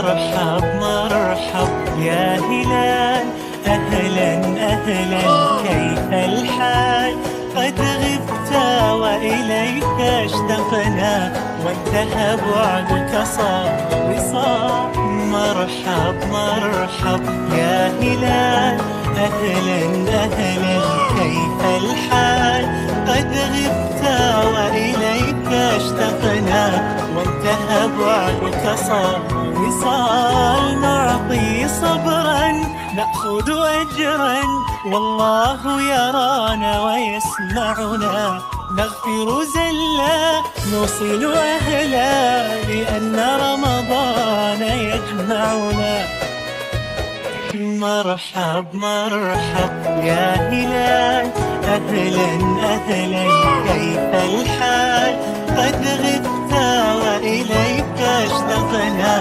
مرحب مرحب يا هلال، أهلا أهلا كيف الحال؟ قد غبت وإليك اشتقنا، وانتهى بعدك صار وصال. مرحب مرحب يا هلال، أهلا أهلا كيف الحال؟ قد غبت وإليك اشتقنا، وانتهى بعدك صار وصال. نعطي صبرا نأخذ أجرا، والله يرانا ويسمعنا. نغفر زلا نوصل أهلا، لأن رمضان يجمعنا. مرحب مرحب يا هلال، أهلا أهلا كيف الحال؟ قد غبت وإليك اشتقنا،